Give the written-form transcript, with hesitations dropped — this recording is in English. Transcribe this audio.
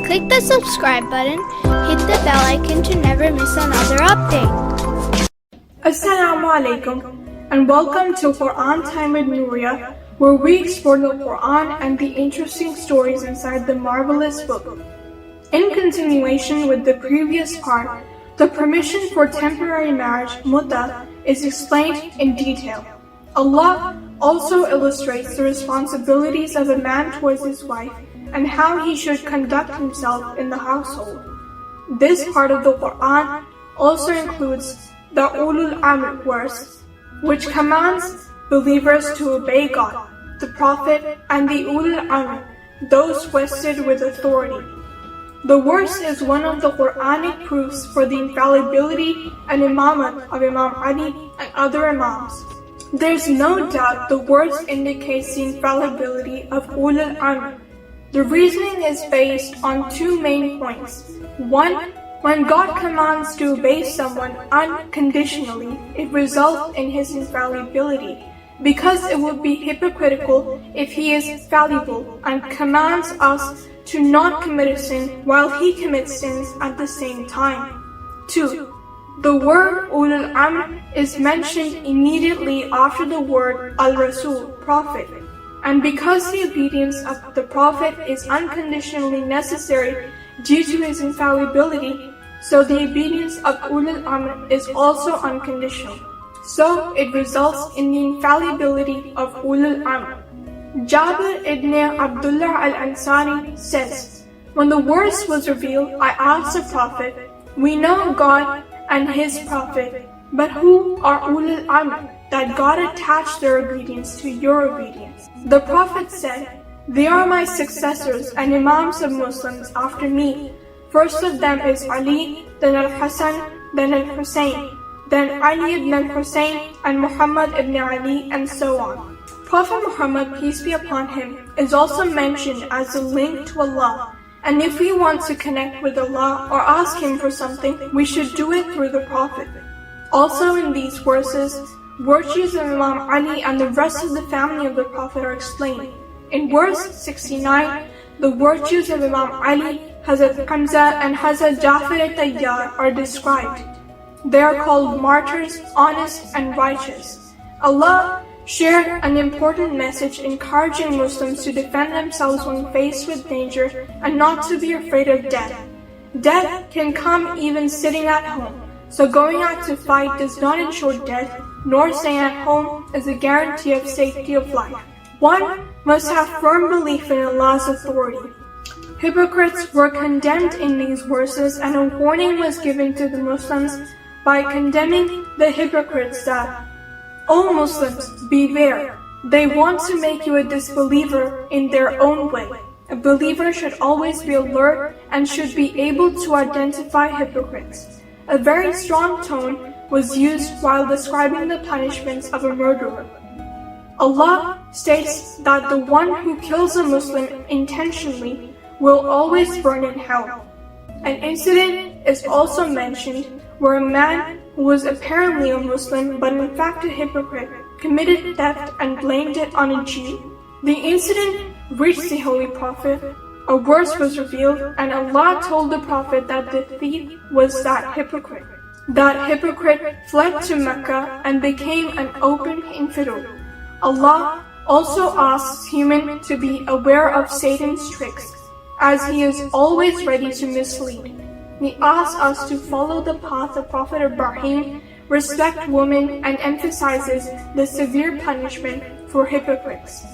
Click the subscribe button, hit the bell icon to never miss another update. Assalamu alaikum and welcome to Quran Time with Nuria, where we explore the Quran and the interesting stories inside the marvelous book. In continuation with the previous part, the permission for temporary marriage, muta, is explained in detail. Allah also illustrates the responsibilities of a man towards his wife and how he should conduct himself in the household. This part of the Quran also includes the ulul ammar verse, which commands believers to obey God, the Prophet, and the ulul ammar, those vested with authority. The verse is one of the Quranic proofs for the infallibility and imamat of Imam Ali and other imams. There's no doubt the verse indicates the infallibility of ulul ammar. The reasoning is based on two main points. One, when God commands to obey someone unconditionally, it results in his infallibility, because it would be hypocritical if he is fallible and commands us to not commit a sin while he commits sins at the same time. 2. The word ulul amr is mentioned immediately after the word al-rasul, prophet, and because the obedience of the prophet is unconditionally necessary due to his infallibility, so the obedience of ulul amr is also unconditional. So it results in the infallibility of ulul amr. Jabir ibn Abdullah al-Ansari says, when the verse was revealed, I asked the Prophet, we know God and His Prophet, but who are ulul amr, that God attached their obedience to your obedience? The Prophet said, they are my successors and imams of Muslims after me. First of them is Ali, then al-Hasan, then al-Hussein, then Ali ibn al-Hussein and Muhammad ibn Ali, and so on. Prophet Muhammad, peace be upon him, is also mentioned as a link to Allah, and if we want to connect with Allah or ask Him for something, we should do it through the Prophet. Also in these verses, virtues of Imam Ali and the rest of the family of the Prophet are explained. In verse 69, the virtues of Imam Ali, Hazrat Hamza and Hazrat Jaffery are described. They are called martyrs, honest and righteous. Allah shared an important message encouraging Muslims to defend themselves when faced with danger and not to be afraid of death. Death can come even sitting at home, so going out to fight does not ensure death, nor staying at home is a guarantee of safety of life. One must have firm belief in Allah's authority. Hypocrites were condemned in these verses, and a warning was given to the Muslims by condemning the hypocrites that, O Muslims, beware, they want to make you a disbeliever in their own way. A believer should always be alert and should be able to identify hypocrites. A very strong tone was used while describing the punishments of a murderer. Allah states that the one who kills a Muslim intentionally will always burn in hell. An incident is also mentioned where a man who was apparently a Muslim but in fact a hypocrite committed theft and blamed it on a Jew. The incident reached the Holy Prophet. A verse was revealed and Allah told the Prophet that the thief was that hypocrite. That hypocrite fled to Mecca and became an open infidel. Allah also asks humans to be aware of Satan's tricks, as he is always ready to mislead. He asks us to follow the path of Prophet Ibrahim, respect women, and emphasizes the severe punishment for hypocrites.